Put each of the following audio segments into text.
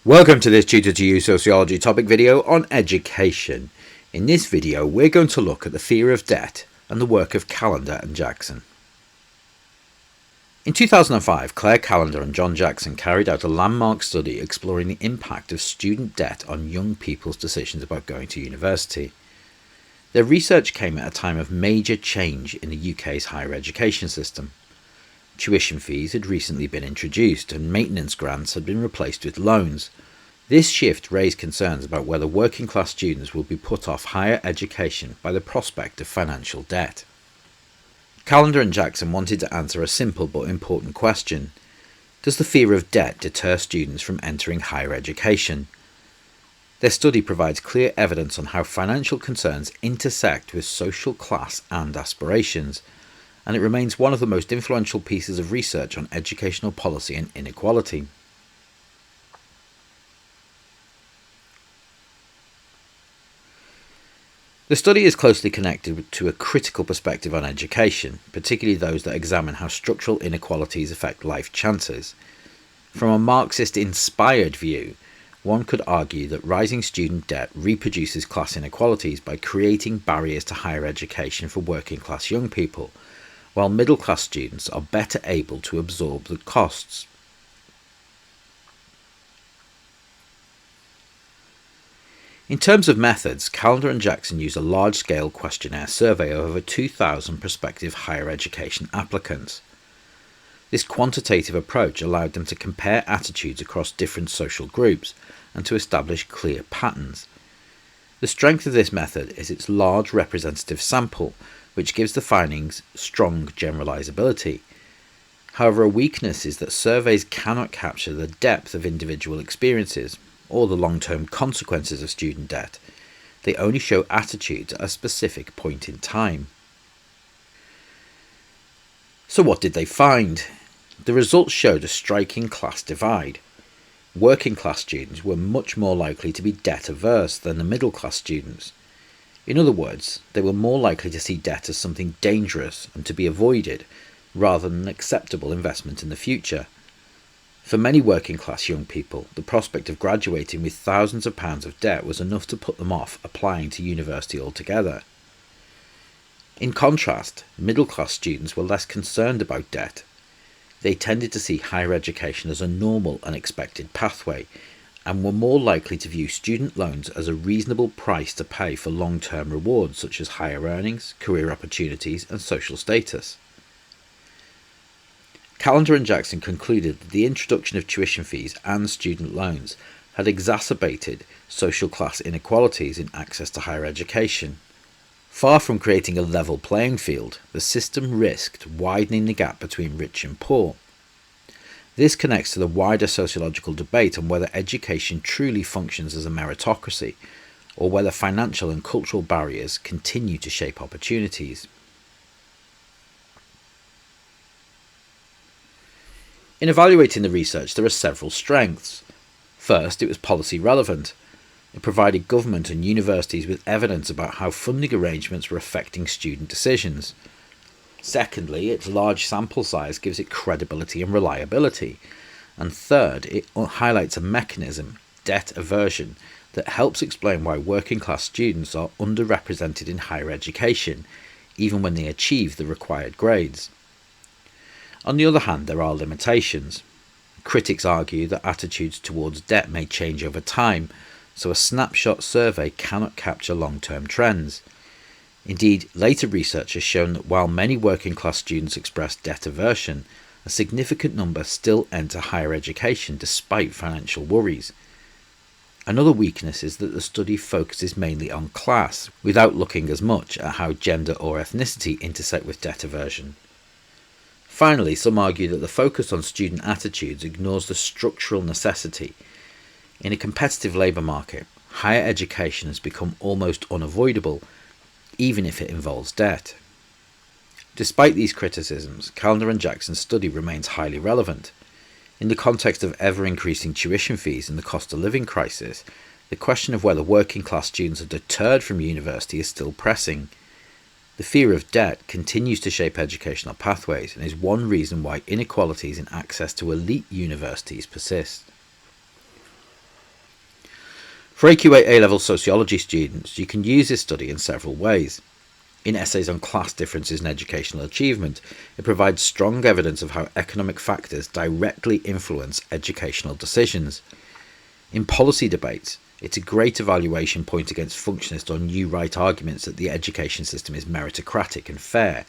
Welcome to this Tutor to You Sociology topic video on education. In this video we're going to look at the fear of debt and the work of Callendar and Jackson. In 2005, Claire Callendar and John Jackson carried out a landmark study exploring the impact of student debt on young people's decisions about going to university. Their research came at a time of major change in the UK's higher education system. Tuition fees had recently been introduced and maintenance grants had been replaced with loans. This shift raised concerns about whether working class students will be put off higher education by the prospect of financial debt. Callendar and Jackson wanted to answer a simple but important question. Does the fear of debt deter students from entering higher education? Their study provides clear evidence on how financial concerns intersect with social class and aspirations, and it remains one of the most influential pieces of research on educational policy and inequality. The study is closely connected to a critical perspective on education, particularly those that examine how structural inequalities affect life chances. From a Marxist-inspired view, one could argue that rising student debt reproduces class inequalities by creating barriers to higher education for working-class young people, while middle-class students are better able to absorb the costs. In terms of methods, Callendar and Jackson used a large-scale questionnaire survey of over 2,000 prospective higher education applicants. This quantitative approach allowed them to compare attitudes across different social groups and to establish clear patterns. The strength of this method is its large representative sample, which gives the findings strong generalizability. However, a weakness is that surveys cannot capture the depth of individual experiences or the long-term consequences of student debt. They only show attitudes at a specific point in time. So what did they find? The results showed a striking class divide. Working class students were much more likely to be debt averse than the middle class students. In other words, they were more likely to see debt as something dangerous and to be avoided, rather than an acceptable investment in the future. For many working class young people, the prospect of graduating with thousands of pounds of debt was enough to put them off applying to university altogether. In contrast, middle class students were less concerned about debt. They tended to see higher education as a normal and expected pathway, and were more likely to view student loans as a reasonable price to pay for long-term rewards such as higher earnings, career opportunities and social status. Callendar and Jackson concluded that the introduction of tuition fees and student loans had exacerbated social class inequalities in access to higher education. Far from creating a level playing field, the system risked widening the gap between rich and poor. This connects to the wider sociological debate on whether education truly functions as a meritocracy, or whether financial and cultural barriers continue to shape opportunities. In evaluating the research, there are several strengths. First, it was policy relevant. It provided government and universities with evidence about how funding arrangements were affecting student decisions. Secondly, its large sample size gives it credibility and reliability. And third, it highlights a mechanism, debt aversion, that helps explain why working class students are underrepresented in higher education, even when they achieve the required grades. On the other hand, there are limitations. Critics argue that attitudes towards debt may change over time, so a snapshot survey cannot capture long-term trends. Indeed, later research has shown that while many working class students express debt aversion, a significant number still enter higher education despite financial worries. Another weakness is that the study focuses mainly on class, without looking as much at how gender or ethnicity intersect with debt aversion. Finally, some argue that the focus on student attitudes ignores the structural necessity. In a competitive labour market, higher education has become almost unavoidable, even if it involves debt. Despite these criticisms, Callendar and Jackson's study remains highly relevant. In the context of ever-increasing tuition fees and the cost of living crisis, the question of whether working class students are deterred from university is still pressing. The fear of debt continues to shape educational pathways and is one reason why inequalities in access to elite universities persist. For AQA A-level sociology students, you can use this study in several ways. In essays on class differences in educational achievement, it provides strong evidence of how economic factors directly influence educational decisions. In policy debates, it's a great evaluation point against functionist or new right arguments that the education system is meritocratic and fair.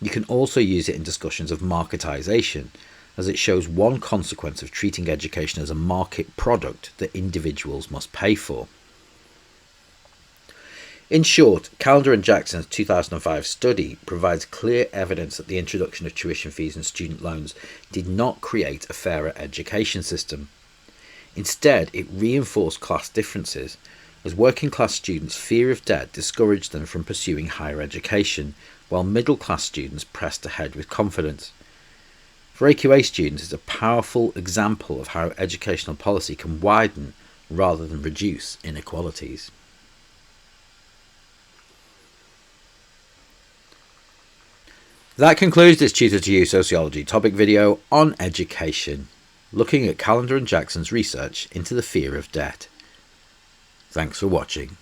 You can also use it in discussions of marketisation, as it shows one consequence of treating education as a market product that individuals must pay for. In short, Callendar and Jackson's 2005 study provides clear evidence that the introduction of tuition fees and student loans did not create a fairer education system. Instead, it reinforced class differences, as working class students' fear of debt discouraged them from pursuing higher education, while middle class students pressed ahead with confidence. For AQA students, it's a powerful example of how educational policy can widen rather than reduce inequalities. That concludes this Tutor to You Sociology topic video on education, looking at Callendar and Jackson's research into the fear of debt. Thanks for watching.